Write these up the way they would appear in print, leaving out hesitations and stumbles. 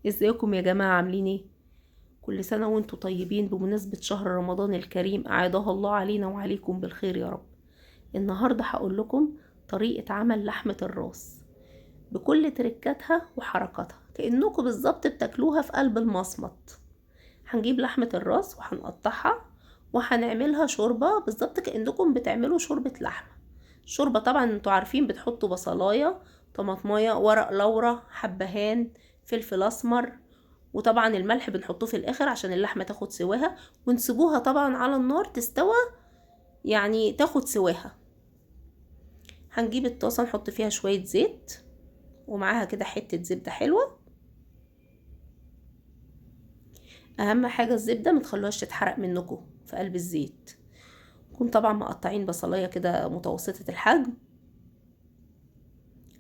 ازيكم يا جماعة؟ عاملين ايه؟ كل سنة وانتم طيبين بمناسبة شهر رمضان الكريم، أعاده الله علينا وعليكم بالخير يا رب. النهاردة هقول لكم طريقة عمل لحمة الراس بكل تركاتها وحركاتها، كأنكم بالظبط بتاكلوها في قلب المصمت. هنجيب لحمة الراس وهنقطعها وهنعملها شوربة بالظبط كأنكم بتعملوا شوربة لحمة. شوربة طبعا انتوا عارفين بتحطوا بصلاية، طماطمايه، ورق لورا، حبهان، فلفل اسمر، وطبعا الملح بنحطوه في الاخر عشان اللحمة تاخد سواها، ونسيبوها طبعا على النار تستوى، يعني تاخد سواها. هنجيب الطاسة نحط فيها شوية زيت ومعاها كده حتة زبدة حلوة. اهم حاجة الزبدة متخلوهاش تتحرق منكم في قلب الزيت. نكون طبعا مقطعين بصلاية كده متوسطة الحجم.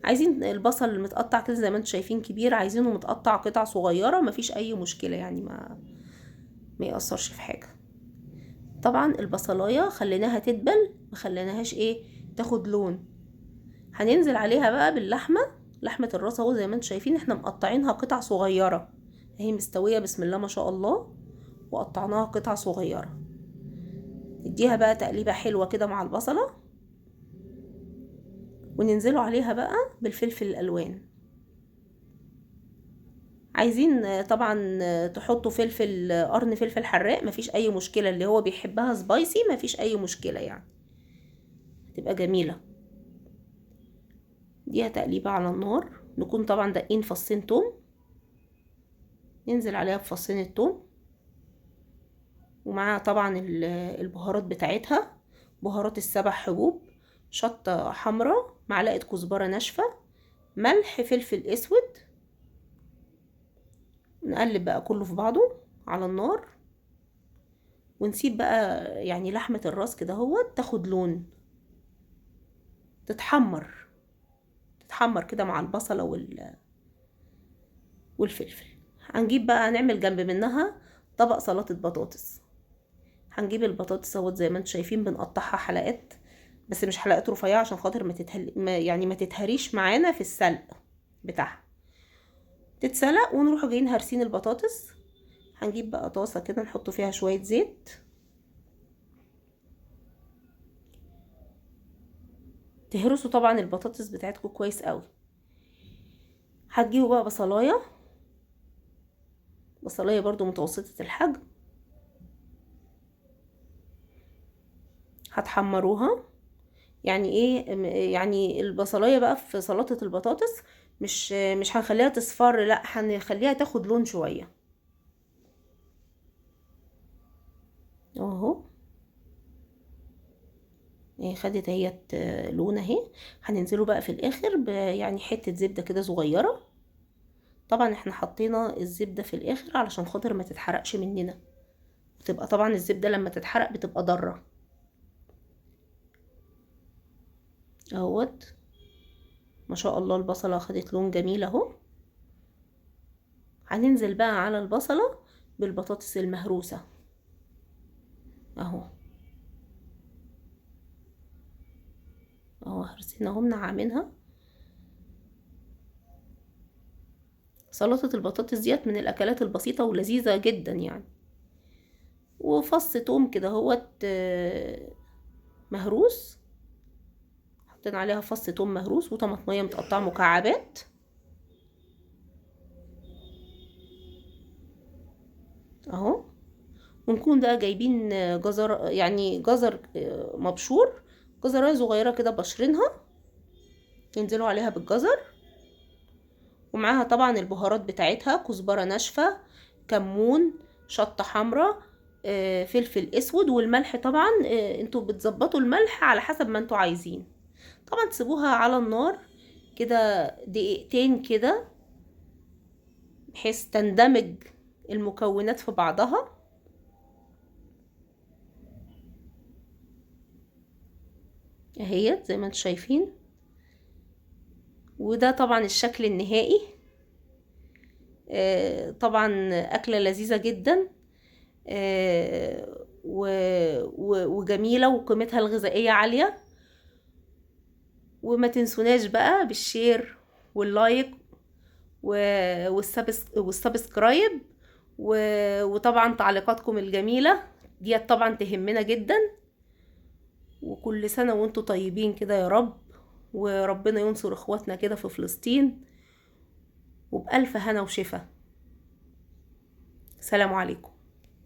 عايزين البصل المتقطع كده زي ما انتم شايفين كبير، عايزينه متقطع قطع صغيرة مفيش اي مشكلة، يعني ما يأثرش في حاجة. طبعا البصلاية خليناها تدبل، ما خليناهاش ايه تاخد لون. هننزل عليها بقى باللحمة، لحمة الراس اهو زي ما انتم شايفين احنا مقطعينها قطع صغيرة، اهي مستوية بسم الله ما شاء الله، وقطعناها قطع صغيرة. نديها بقى تقليبة حلوة كده مع البصلة، وننزلوا عليها بقى بالفلفل الالوان. عايزين طبعا تحطوا فلفل قرن فلفل حراق مفيش اي مشكلة، اللي هو بيحبها سبايسي مفيش اي مشكلة، يعني تبقى جميلة. ديها تقليبة على النار. نكون طبعا دقين فصين توم، ننزل عليها بفصين التوم، ومعاها طبعا البهارات بتاعتها، بهارات السبع حبوب، شطة حمراء، معلقة كزبرة ناشفة، ملح، فلفل اسود. نقلب بقى كله في بعضه على النار، ونسيب بقى يعني لحمة الراس كده هو تاخد لون، تتحمر كده مع البصلة والفلفل. هنجيب بقى نعمل جنب منها طبق سلطة بطاطس. هنجيب البطاطس اهوت زي ما انتم شايفين بنقطعها حلقات، بس مش حلقات رفيعة عشان خاطر ما تتهريش معانا في السلق بتاعها. تتسلق ونروح جايين هرسين البطاطس. هنجيب بقى طاسة كده نحط فيها شوية زيت، تهرسوا طبعا البطاطس بتاعتكم كويس قوي. هتجيبوا بقى بصلاية برضو متوسطة الحجم، هتحمروها. يعني ايه يعني البصلاية بقى في سلطة البطاطس مش هنخليها تصفر، لا هنخليها تاخد لون شوية اهو. اهي خدت اهيت لون اهي. هننزله بقى في الاخر يعني حتة زبدة كده صغيرة. طبعا احنا حطينا الزبدة في الاخر علشان خاطر ما تتحرقش مننا، بتبقى طبعا الزبدة لما تتحرق بتبقى ضارة اهوت. ما شاء الله البصلة خدت لون جميل اهو. هننزل بقى على البصلة بالبطاطس المهروسة اهو. هرسيناهم نعملها. سلطة البطاطس ديت من الاكلات البسيطة ولذيذة جدا يعني. وفص توم كده هوت مهروس، حطينا عليها فص توم مهروس وطماطمية متقطعة مكعبات اهو. ونكون بقى جايبين جزر، يعني جزر مبشور، جزرايه صغيرة كده بشرينها، تنزلوا عليها بالجزر. ومعاها طبعا البهارات بتاعتها، كزبرة ناشفة، كمون، شطة حمراء، فلفل اسود، والملح طبعا انتوا بتظبطوا الملح على حسب ما انتوا عايزين. طبعا تسيبوها على النار كده دقيقتين كده بحيث تندمج المكونات في بعضها اهيت زي ما انتوا شايفين. وده طبعا الشكل النهائي. طبعا أكلة لذيذة جدا وجميلة وقيمتها الغذائية عالية. وما تنسوناش بقى بالشير واللايك والسبسكرايب، وطبعا تعليقاتكم الجميلة ديت طبعا تهمنا جدا. وكل سنة وانتم طيبين كده يا رب، وربنا ينصر اخواتنا كده في فلسطين، وبألف هنا وشفا. سلام عليكم.